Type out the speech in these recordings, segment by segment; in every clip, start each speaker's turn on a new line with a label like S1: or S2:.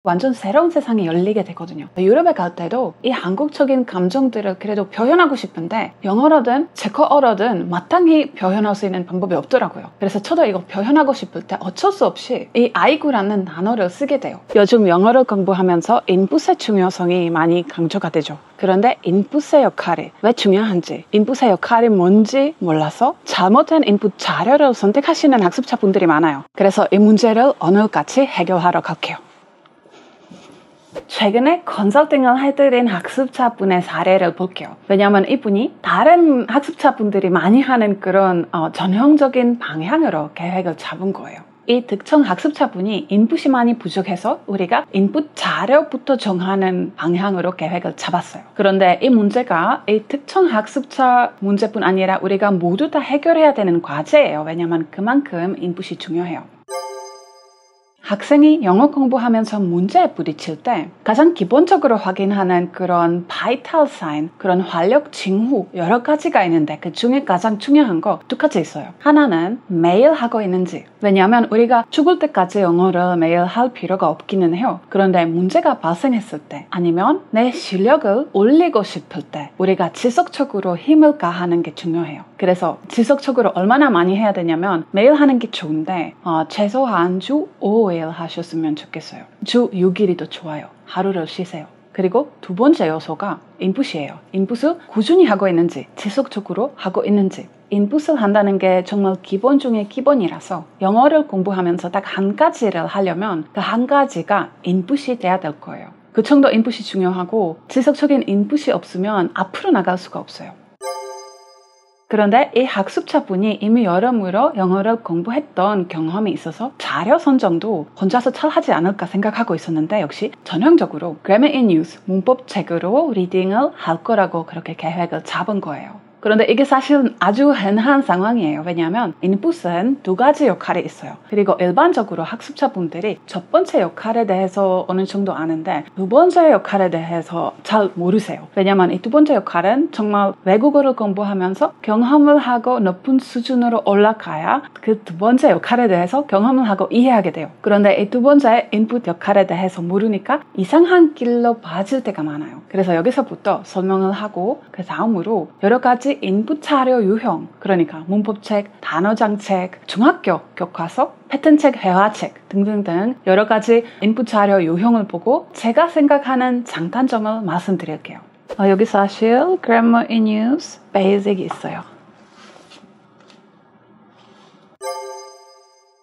S1: 완전 새로운 세상이 열리게 되거든요. 유럽에 갈 때도 이 한국적인 감정들을 그래도 표현하고 싶은데 영어로든 체코어로든 마땅히 표현할 수 있는 방법이 없더라고요. 그래서 저도 이거 표현하고 싶을 때 어쩔 수 없이 이 아이구라는 단어를 쓰게 돼요. 요즘 영어를 공부하면서 인풋의 중요성이 많이 강조가 되죠. 그런데 인풋의 역할이 왜 중요한지, 인풋의 역할이 뭔지 몰라서 잘못된 인풋 자료를 선택하시는 학습자분들이 많아요. 그래서 이 문제를 오늘 같이 해결하러 갈게요. 최근에 컨설팅을 해드린 학습자분의 사례를 볼게요. 왜냐하면 이분이 다른 학습자분들이 많이 하는 그런 전형적인 방향으로 계획을 잡은 거예요. 이 특정 학습자분이 인풋이 많이 부족해서 우리가 인풋 자료부터 정하는 방향으로 계획을 잡았어요. 그런데 이 문제가 이 특정 학습자 문제뿐 아니라 우리가 모두 다 해결해야 되는 과제예요. 왜냐하면 그만큼 인풋이 중요해요. 학생이 영어 공부하면서 문제에 부딪힐 때 가장 기본적으로 확인하는 그런 바이탈 사인, 그런 활력 징후 여러 가지가 있는데 그 중에 가장 중요한 거 두 가지 있어요. 하나는 매일 하고 있는지. 왜냐하면 우리가 죽을 때까지 영어를 매일 할 필요가 없기는 해요. 그런데 문제가 발생했을 때 아니면 내 실력을 올리고 싶을 때 우리가 지속적으로 힘을 가하는 게 중요해요. 그래서 지속적으로 얼마나 많이 해야 되냐면 매일 하는 게 좋은데 최소한 주 5일 하셨으면 좋겠어요. 주 6일이 더 좋아요. 하루를 쉬세요. 그리고 두 번째 요소가 인풋이에요. 인풋을 꾸준히 하고 있는지, 지속적으로 하고 있는지. 인풋을 한다는 게 정말 기본 중에 기본이라서 영어를 공부하면서 딱 한 가지를 하려면 그 한 가지가 인풋이 돼야 될 거예요. 그 정도 인풋이 중요하고 지속적인 인풋이 없으면 앞으로 나갈 수가 없어요. 그런데 이 학습자분이 이미 여러모로 영어를 공부했던 경험이 있어서 자료 선정도 혼자서 잘 하지 않을까 생각하고 있었는데 역시 전형적으로 Grammar in Use, 문법 책으로 리딩을 할 거라고 그렇게 계획을 잡은 거예요. 그런데 이게 사실은 아주 흔한 상황이에요. 왜냐하면 인풋은 두 가지 역할이 있어요. 그리고 일반적으로 학습자분들이 첫 번째 역할에 대해서 어느 정도 아는데 두 번째 역할에 대해서 잘 모르세요. 왜냐하면 이 두 번째 역할은 정말 외국어를 공부하면서 경험을 하고 높은 수준으로 올라가야 그 두 번째 역할에 대해서 경험을 하고 이해하게 돼요. 그런데 이 두 번째 인풋 역할에 대해서 모르니까 이상한 길로 빠질 때가 많아요. 그래서 여기서부터 설명을 하고 그 다음으로 여러 가지 인풋 자료 유형, 그러니까 문법책, 단어장책, 중학교 교과서, 패턴책, 회화책 등등등 여러 가지 인풋 자료 유형을 보고 제가 생각하는 장단점을 말씀드릴게요. 여기 사실 Grammar in Use Basic이 있어요.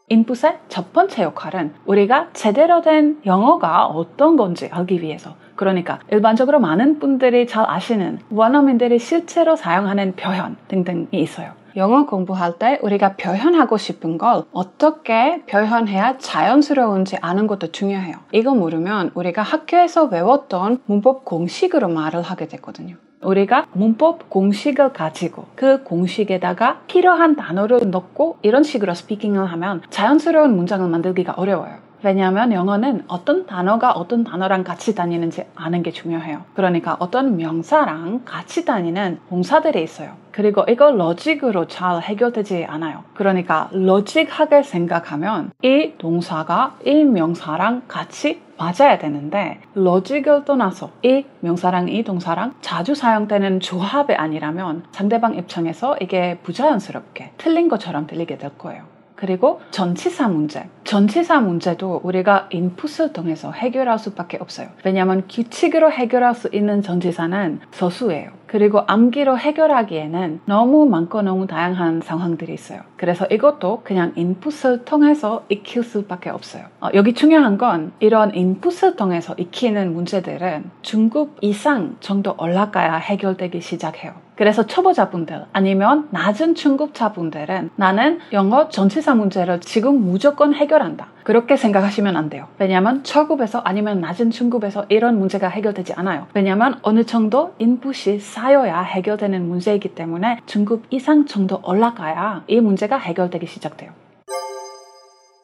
S1: 인풋의 첫 번째 역할은 우리가 제대로 된 영어가 어떤 건지 알기 위해서, 그러니까 일반적으로 많은 분들이 잘 아시는 원어민들이 실제로 사용하는 표현 등등이 있어요. 영어 공부할 때 우리가 표현하고 싶은 걸 어떻게 표현해야 자연스러운지 아는 것도 중요해요. 이거 모르면 우리가 학교에서 외웠던 문법 공식으로 말을 하게 되거든요. 우리가 문법 공식을 가지고 그 공식에다가 필요한 단어를 넣고 이런 식으로 스피킹을 하면 자연스러운 문장을 만들기가 어려워요. 왜냐하면 영어는 어떤 단어가 어떤 단어랑 같이 다니는지 아는 게 중요해요. 그러니까 어떤 명사랑 같이 다니는 동사들이 있어요. 그리고 이거 로직으로 잘 해결되지 않아요. 그러니까 로직하게 생각하면 이 동사가 이 명사랑 같이 맞아야 되는데 로직을 떠나서 이 명사랑 이 동사랑 자주 사용되는 조합이 아니라면 상대방 입장에서 이게 부자연스럽게 틀린 것처럼 들리게 될 거예요. 그리고 전치사 문제. 전치사 문제도 우리가 인풋을 통해서 해결할 수밖에 없어요. 왜냐하면 규칙으로 해결할 수 있는 전치사는 소수예요. 그리고 암기로 해결하기에는 너무 많고 너무 다양한 상황들이 있어요. 그래서 이것도 그냥 인풋을 통해서 익힐 수밖에 없어요. 여기 중요한 건 이런 인풋을 통해서 익히는 문제들은 중급 이상 정도 올라가야 해결되기 시작해요. 그래서 초보자분들 아니면 낮은 중급자분들은 나는 영어 전치사 문제를 지금 무조건 해결한다. 그렇게 생각하시면 안 돼요. 왜냐하면 초급에서 아니면 낮은 중급에서 이런 문제가 해결되지 않아요. 왜냐하면 어느 정도 인풋이 쌓여야 해결되는 문제이기 때문에 중급 이상 정도 올라가야 이 문제가 해결되기 시작돼요.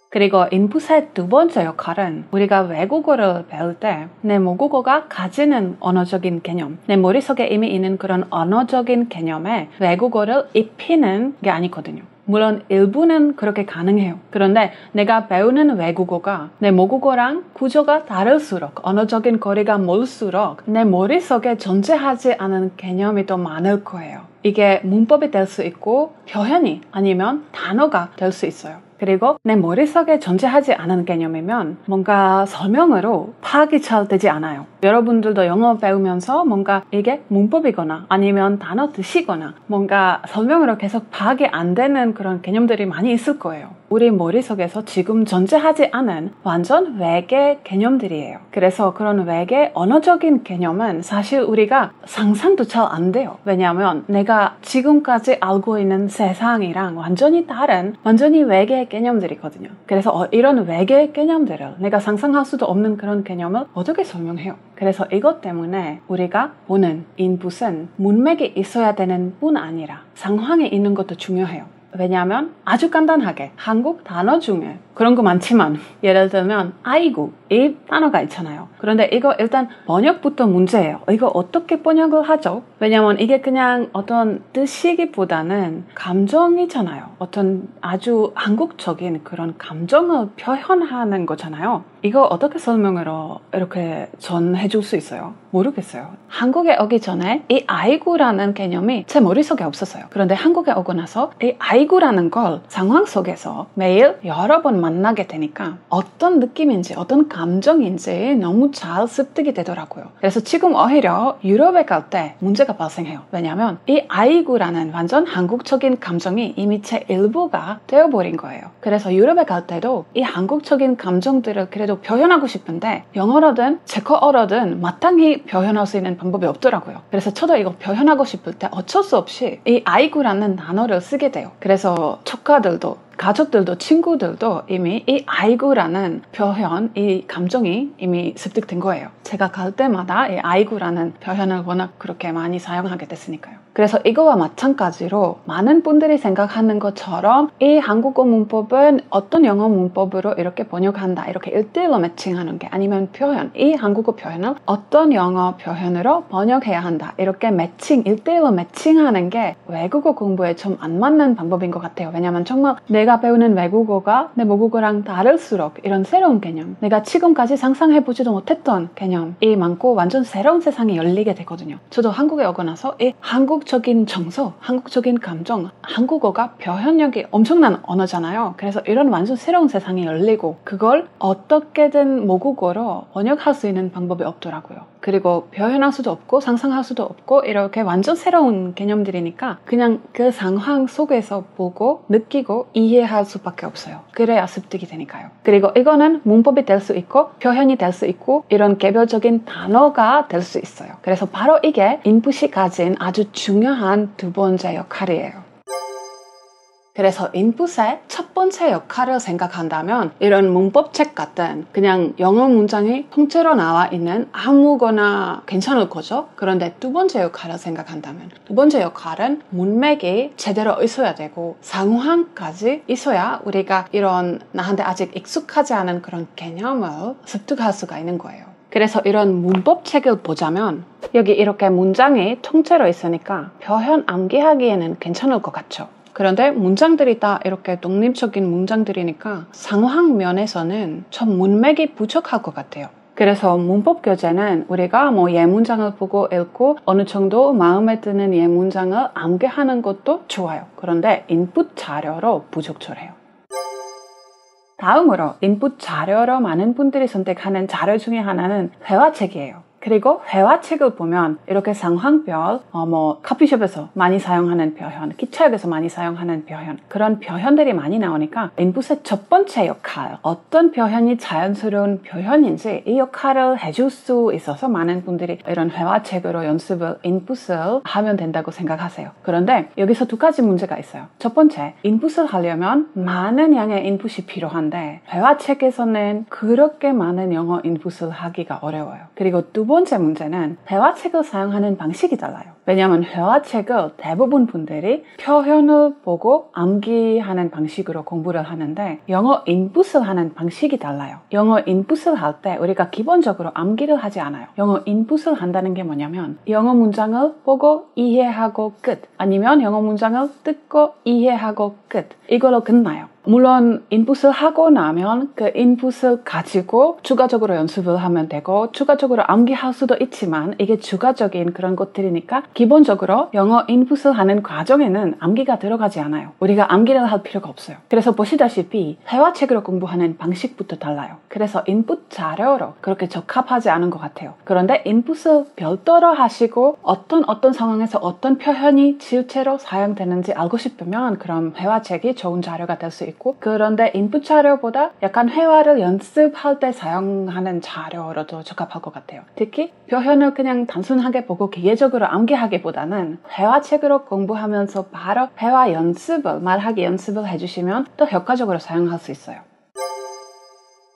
S1: 그리고 인풋의 두 번째 역할은 우리가 외국어를 배울 때 내 모국어가 가지는 언어적인 개념, 내 머릿속에 이미 있는 그런 언어적인 개념에 외국어를 입히는 게 아니거든요. 물론 일부는 그렇게 가능해요. 그런데 내가 배우는 외국어가 내 모국어랑 구조가 다를수록 언어적인 거리가 멀수록 내 머릿속에 존재하지 않은 개념이 더 많을 거예요. 이게 문법이 될 수 있고 표현이 아니면 단어가 될 수 있어요. 그리고 내 머릿속에 존재하지 않은 개념이면 뭔가 설명으로 파악이 잘 되지 않아요. 여러분들도 영어 배우면서 뭔가 이게 문법이거나 아니면 단어 뜻이거나 뭔가 설명으로 계속 파악이 안 되는 그런 개념들이 많이 있을 거예요. 우리 머릿속에서 지금 존재하지 않은 완전 외계 개념들이에요. 그래서 그런 외계 언어적인 개념은 사실 우리가 상상도 잘 안 돼요. 왜냐하면 내가 지금까지 알고 있는 세상이랑 완전히 다른 완전히 외계 개념들이거든요. 그래서 이런 외계 개념들을 내가 상상할 수도 없는 그런 개념을 어떻게 설명해요? 그래서 이것 때문에 우리가 보는 인풋은 문맥이 있어야 되는 뿐 아니라 상황에 있는 것도 중요해요. 왜냐하면 아주 간단하게 한국 단어 중에 그런 거 많지만 예를 들면 아이고 이 단어가 있잖아요. 그런데 이거 일단 번역부터 문제예요. 이거 어떻게 번역을 하죠? 왜냐하면 이게 그냥 어떤 뜻이기보다는 감정이잖아요. 어떤 아주 한국적인 그런 감정을 표현하는 거잖아요. 이거 어떻게 설명으로 이렇게 전해줄 수 있어요? 모르겠어요. 한국에 오기 전에 이 아이고라는 개념이 제 머릿속에 없었어요. 그런데 한국에 오고 나서 이 아이고라는 걸 상황 속에서 매일 여러 번 만나게 되니까 어떤 느낌인지 어떤 감정인지 너무 잘 습득이 되더라고요. 그래서 지금 오히려 유럽에 갈 때 문제가 발생해요. 왜냐하면 이 아이고라는 완전 한국적인 감정이 이미 제 일부가 되어버린 거예요. 그래서 유럽에 갈 때도 이 한국적인 감정들을 그래도 표현하고 싶은데 영어로든 체코어로든 마땅히 표현할 수 있는 방법이 없더라고요. 그래서 저도 이거 표현하고 싶을 때 어쩔 수 없이 이 아이고라는 단어를 쓰게 돼요. 그래서 조카들도 가족들도 친구들도 이미 이 아이고라는 표현, 이 감정이 이미 습득된 거예요. 제가 갈 때마다 이 아이고라는 표현을 워낙 그렇게 많이 사용하게 됐으니까요. 그래서 이거와 마찬가지로 많은 분들이 생각하는 것처럼 이 한국어 문법은 어떤 영어 문법으로 이렇게 번역한다, 이렇게 1:1로 매칭하는 게 아니면 표현, 이 한국어 표현을 어떤 영어 표현으로 번역해야 한다, 이렇게 매칭, 1:1로 매칭하는 게 외국어 공부에 좀 안 맞는 방법인 것 같아요. 왜냐하면 정말 내가 배우는 외국어가 내 모국어랑 다를수록 이런 새로운 개념, 내가 지금까지 상상해보지도 못했던 개념이 많고 완전 새로운 세상이 열리게 되거든요. 저도 한국에 오고 나서 이 한국적인 정서, 한국적인 감정, 한국어가 표현력이 엄청난 언어잖아요. 그래서 이런 완전 새로운 세상이 열리고 그걸 어떻게든 모국어로 번역할 수 있는 방법이 없더라고요. 그리고 표현할 수도 없고 상상할 수도 없고 이렇게 완전 새로운 개념들이니까 그냥 그 상황 속에서 보고 느끼고 이해할 수밖에 없어요. 그래야 습득이 되니까요. 그리고 이거는 문법이 될 수 있고 표현이 될 수 있고 이런 개별적인 단어가 될 수 있어요. 그래서 바로 이게 인풋이 가진 아주 중요한 두 번째 역할이에요. 그래서 인풋의 첫 번째 역할을 생각한다면 이런 문법책 같은 그냥 영어 문장이 통째로 나와 있는 아무거나 괜찮을 거죠. 그런데 두 번째 역할을 생각한다면 두 번째 역할은 문맥이 제대로 있어야 되고 상황까지 있어야 우리가 이런 나한테 아직 익숙하지 않은 그런 개념을 습득할 수가 있는 거예요. 그래서 이런 문법책을 보자면 여기 이렇게 문장이 통째로 있으니까 표현 암기하기에는 괜찮을 것 같죠. 그런데 문장들이 다 이렇게 독립적인 문장들이니까 상황 면에서는 좀 문맥이 부족할 것 같아요. 그래서 문법 교재는 우리가 예문장을 보고 읽고 어느 정도 마음에 드는 예문장을 암기하는 것도 좋아요. 그런데 인풋 자료로 부적절해요. 다음으로 인풋 자료로 많은 분들이 선택하는 자료 중에 하나는 회화책이에요. 그리고 회화책을 보면 이렇게 상황별, 커피숍에서 많이 사용하는 표현, 기차역에서 많이 사용하는 표현, 그런 표현들이 많이 나오니까 인풋의 첫 번째 역할, 어떤 표현이 자연스러운 표현인지 이 역할을 해줄 수 있어서 많은 분들이 이런 회화책으로 연습을, 인풋을 하면 된다고 생각하세요. 그런데 여기서 두 가지 문제가 있어요. 첫 번째, 인풋을 하려면 많은 양의 인풋이 필요한데 회화책에서는 그렇게 많은 영어 인풋을 하기가 어려워요. 그리고 두 번째 문제는 회화책을 사용하는 방식이 달라요. 왜냐하면 회화책을 대부분 분들이 표현을 보고 암기하는 방식으로 공부를 하는데 영어 인풋을 하는 방식이 달라요. 영어 인풋을 할 때 우리가 기본적으로 암기를 하지 않아요. 영어 인풋을 한다는 게 뭐냐면 영어 문장을 보고 이해하고 끝, 아니면 영어 문장을 듣고 이해하고 끝, 이걸로 끝나요. 물론 인풋을 하고 나면 그 인풋을 가지고 추가적으로 연습을 하면 되고 추가적으로 암기할 수도 있지만 이게 추가적인 그런 것들이니까 기본적으로 영어 인풋을 하는 과정에는 암기가 들어가지 않아요. 우리가 암기를 할 필요가 없어요. 그래서 보시다시피 회화책으로 공부하는 방식부터 달라요. 그래서 인풋 자료로 그렇게 적합하지 않은 것 같아요. 그런데 인풋을 별도로 하시고 어떤 상황에서 어떤 표현이 실제로 사용되는지 알고 싶으면 그럼 회화책이 좋은 자료가 될 수 있고, 그런데 인풋 자료보다 약간 회화를 연습할 때 사용하는 자료로도 적합할 것 같아요. 특히 표현을 그냥 단순하게 보고 기계적으로 암기하기보다는 회화책으로 공부하면서 바로 회화 연습을, 말하기 연습을 해주시면 더 효과적으로 사용할 수 있어요.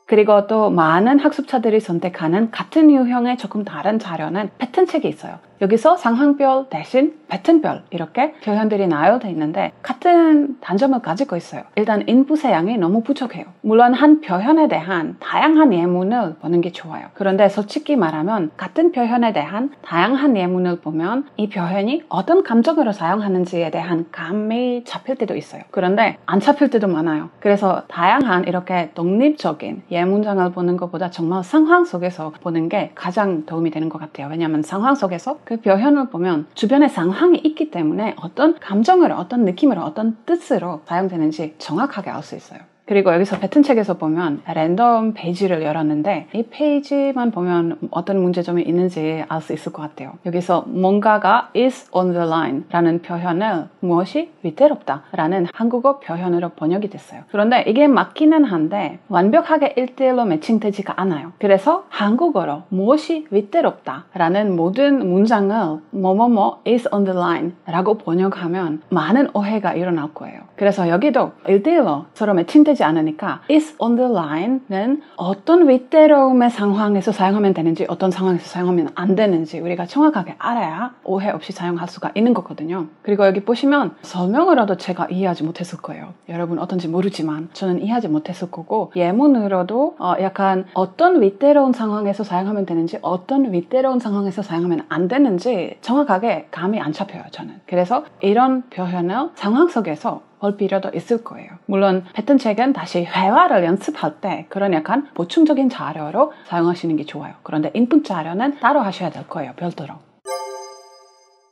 S1: 그리고 또 많은 학습자들이 선택하는 같은 유형의 조금 다른 자료는 패턴책이 있어요. 여기서 상황별 대신 패턴별 이렇게 표현들이 나열되어 있는데 같은 단점을 가지고 있어요. 일단 인풋의 양이 너무 부족해요. 물론 한 표현에 대한 다양한 예문을 보는 게 좋아요. 그런데 솔직히 말하면 같은 표현에 대한 다양한 예문을 보면 이 표현이 어떤 감정으로 사용하는지에 대한 감이 잡힐 때도 있어요. 그런데 안 잡힐 때도 많아요. 그래서 다양한 이렇게 독립적인 예문장을 보는 것보다 정말 상황 속에서 보는 게 가장 도움이 되는 것 같아요. 왜냐하면 상황 속에서 그 표현을 보면 주변에 상황이 있기 때문에 어떤 감정으로, 어떤 느낌으로, 어떤 뜻으로 사용되는지 정확하게 알 수 있어요. 그리고 여기서 패턴책에서 보면 랜덤 페이지를 열었는데 이 페이지만 보면 어떤 문제점이 있는지 알 수 있을 것 같아요. 여기서 뭔가가 is on the line 라는 표현을 무엇이 위태롭다 라는 한국어 표현으로 번역이 됐어요. 그런데 이게 맞기는 한데 완벽하게 1:1로 매칭되지가 않아요. 그래서 한국어로 무엇이 위태롭다 라는 모든 문장을 뭐뭐뭐 is on the line 라고 번역하면 많은 오해가 일어날 거예요. 그래서 여기도 1:1로 서로 매칭되지 않으니까 is on the line는 어떤 위태로움의 상황에서 사용하면 되는지 어떤 상황에서 사용하면 안 되는지 우리가 정확하게 알아야 오해 없이 사용할 수가 있는 거거든요. 그리고 여기 보시면 설명으로도 제가 이해하지 못했을 거예요. 여러분 어떤지 모르지만 저는 이해하지 못했을 거고 예문으로도 약간 어떤 위태로운 상황에서 사용하면 되는지 어떤 위태로운 상황에서 사용하면 안 되는지 정확하게 감이 안 잡혀요. 저는. 그래서 이런 표현을 상황 속에서 볼 필요도 있을 거예요. 물론 패턴책은 다시 회화를 연습할 때 그런 약간 보충적인 자료로 사용하시는 게 좋아요. 그런데 인풋 자료는 따로 하셔야 될 거예요. 별도로.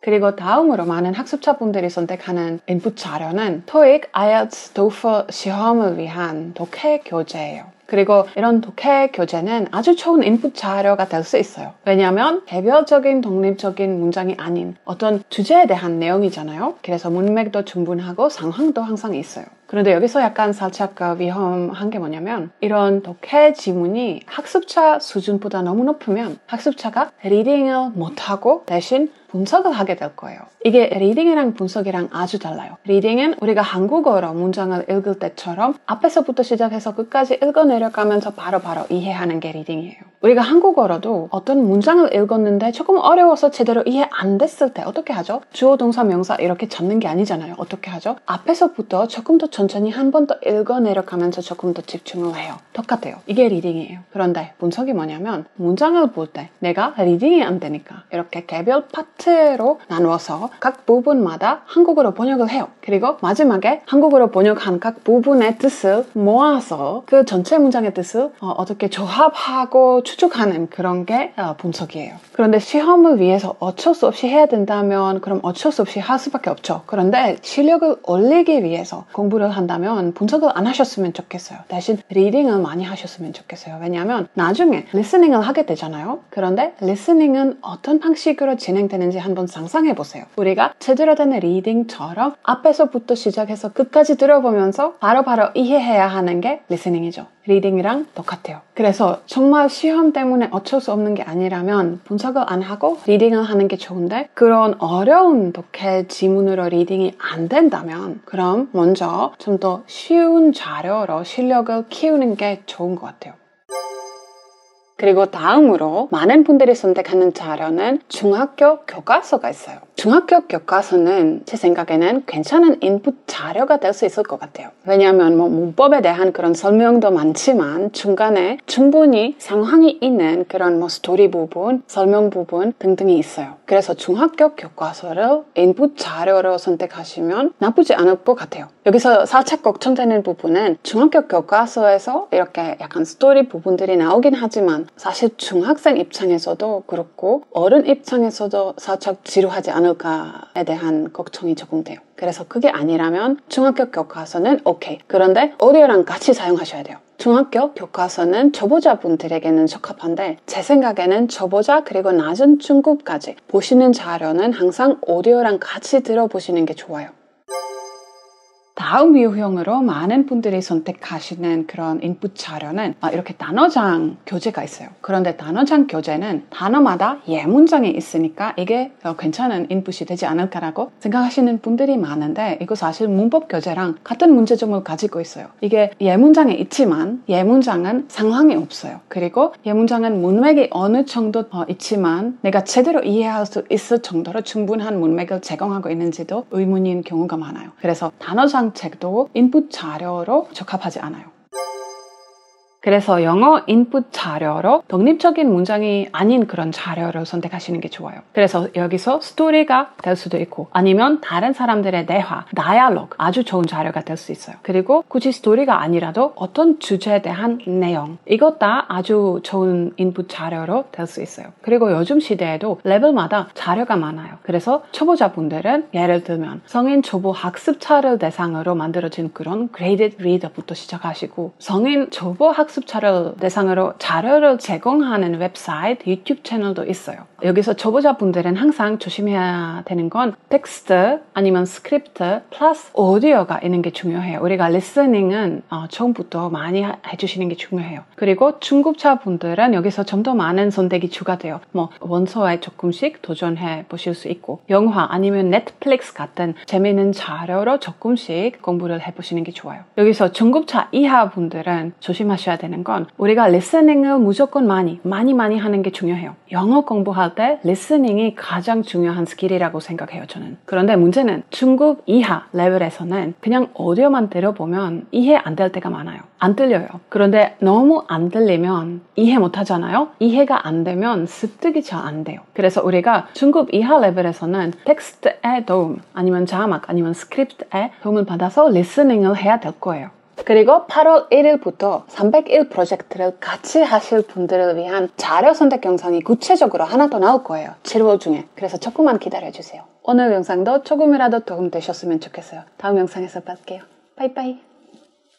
S1: 그리고 다음으로 많은 학습자분들이 선택하는 인풋 자료는 TOEIC, IELTS, TOEFL 시험을 위한 독해 교재예요. 그리고 이런 독해 교재는 아주 좋은 인풋 자료가 될 수 있어요. 왜냐하면 개별적인 독립적인 문장이 아닌 어떤 주제에 대한 내용이잖아요. 그래서 문맥도 충분하고 상황도 항상 있어요. 그런데 여기서 약간 살짝 위험한 게 뭐냐면 이런 독해 지문이 학습자 수준보다 너무 높으면 학습자가 리딩을 못하고 대신 분석을 하게 될 거예요. 이게 리딩이랑 분석이랑 아주 달라요. 리딩은 우리가 한국어로 문장을 읽을 때처럼 앞에서부터 시작해서 끝까지 읽어내려가면서 바로바로 이해하는 게 리딩이에요. 우리가 한국어로도 어떤 문장을 읽었는데 조금 어려워서 제대로 이해 안 됐을 때 어떻게 하죠? 주어, 동사, 명사 이렇게 잡는 게 아니잖아요. 어떻게 하죠? 앞에서부터 조금 더 천천히 한 번 더 읽어내려가면서 조금 더 집중을 해요. 똑같아요. 이게 리딩이에요. 그런데 분석이 뭐냐면 문장을 볼 때 내가 리딩이 안 되니까 이렇게 개별 파트로 나누어서 각 부분마다 한국어로 번역을 해요. 그리고 마지막에 한국어로 번역한 각 부분의 뜻을 모아서 그 전체 문장의 뜻을 어떻게 조합하고 추측하는 그런 게 분석이에요. 그런데 시험을 위해서 어쩔 수 없이 해야 된다면 그럼 어쩔 수 없이 할 수밖에 없죠. 그런데 실력을 올리기 위해서 공부를 한다면 분석을 안 하셨으면 좋겠어요. 대신 리딩을 많이 하셨으면 좋겠어요. 왜냐하면 나중에 리스닝을 하게 되잖아요. 그런데 리스닝은 어떤 방식으로 진행되는지 한번 상상해 보세요. 우리가 제대로 된 리딩처럼 앞에서부터 시작해서 끝까지 들어보면서 바로바로 이해해야 하는 게 리스닝이죠. 리딩이랑 똑같아요. 그래서 정말 시험 때문에 어쩔 수 없는 게 아니라면 분석을 안 하고 리딩을 하는 게 좋은데 그런 어려운 독해 지문으로 리딩이 안 된다면 그럼 먼저 좀 더 쉬운 자료로 실력을 키우는 게 좋은 것 같아요. 그리고 다음으로 많은 분들이 선택하는 자료는 중학교 교과서가 있어요. 중학교 교과서는 제 생각에는 괜찮은 인풋 자료가 될 수 있을 것 같아요. 왜냐하면 문법에 대한 그런 설명도 많지만 중간에 충분히 상황이 있는 그런 스토리 부분, 설명 부분 등등이 있어요. 그래서 중학교 교과서를 인풋 자료로 선택하시면 나쁘지 않을 것 같아요. 여기서 살짝 걱정되는 부분은 중학교 교과서에서 이렇게 약간 스토리 부분들이 나오긴 하지만 사실 중학생 입장에서도 그렇고 어른 입장에서도 살짝 지루하지 않을까에 대한 걱정이 조금 돼요. 그래서 그게 아니라면 중학교 교과서는 오케이. 그런데 오디오랑 같이 사용하셔야 돼요. 중학교 교과서는 초보자분들에게는 적합한데 제 생각에는 초보자 그리고 낮은 중급까지 보시는 자료는 항상 오디오랑 같이 들어보시는 게 좋아요. 다음 유형으로 많은 분들이 선택하시는 그런 인풋 자료는 이렇게 단어장 교재가 있어요. 그런데 단어장 교재는 단어마다 예문장이 있으니까 이게 괜찮은 인풋이 되지 않을까라고 생각하시는 분들이 많은데 이거 사실 문법 교재랑 같은 문제점을 가지고 있어요. 이게 예문장에 있지만 예문장은 상황이 없어요. 그리고 예문장은 문맥이 어느 정도 있지만 내가 제대로 이해할 수 있을 정도로 충분한 문맥을 제공하고 있는지도 의문인 경우가 많아요. 그래서 단어장 책도 인풋 자료로 적합하지 않아요. 그래서 영어 인풋 자료로 독립적인 문장이 아닌 그런 자료를 선택하시는 게 좋아요. 그래서 여기서 스토리가 될 수도 있고 아니면 다른 사람들의 대화, 다이얼로그 아주 좋은 자료가 될 수 있어요. 그리고 굳이 스토리가 아니라도 어떤 주제에 대한 내용 이것 다 아주 좋은 인풋 자료로 될 수 있어요. 그리고 요즘 시대에도 레벨마다 자료가 많아요. 그래서 초보자분들은 예를 들면 성인 초보 학습자를 대상으로 만들어진 그런 Graded Reader부터 시작하시고 성인 초보 학습자를 대상으로 자료를 제공하는 웹사이트, 유튜브 채널도 있어요. 여기서 초보자분들은 항상 조심해야 되는 건 텍스트 아니면 스크립트 플러스 오디오가 있는 게 중요해요. 우리가 리스닝은 처음부터 많이 해주시는 게 중요해요. 그리고 중급자분들은 여기서 좀 더 많은 선택이 추가돼요. 원서에 조금씩 도전해 보실 수 있고 영화 아니면 넷플릭스 같은 재미있는 자료로 조금씩 공부를 해보시는 게 좋아요. 여기서 중급자 이하 분들은 조심하셔야 되는 건 우리가 리스닝을 무조건 많이 하는 게 중요해요. 영어 공부할 때 리스닝이 가장 중요한 스킬이라고 생각해요, 저는. 그런데 문제는 중급 이하 레벨에서는 그냥 오디오만 들어보면 이해 안 될 때가 많아요. 안 들려요. 그런데 너무 안 들리면 이해 못 하잖아요. 이해가 안 되면 습득이 잘 안 돼요. 그래서 우리가 중급 이하 레벨에서는 텍스트의 도움 아니면 자막 아니면 스크립트의 도움을 받아서 리스닝을 해야 될 거예요. 그리고 8월 1일부터 301 프로젝트를 같이 하실 분들을 위한 자료 선택 영상이 구체적으로 하나 더 나올 거예요. 7월 중에. 그래서 조금만 기다려주세요. 오늘 영상도 조금이라도 도움 되셨으면 좋겠어요. 다음 영상에서 뵐게요. 바이바이.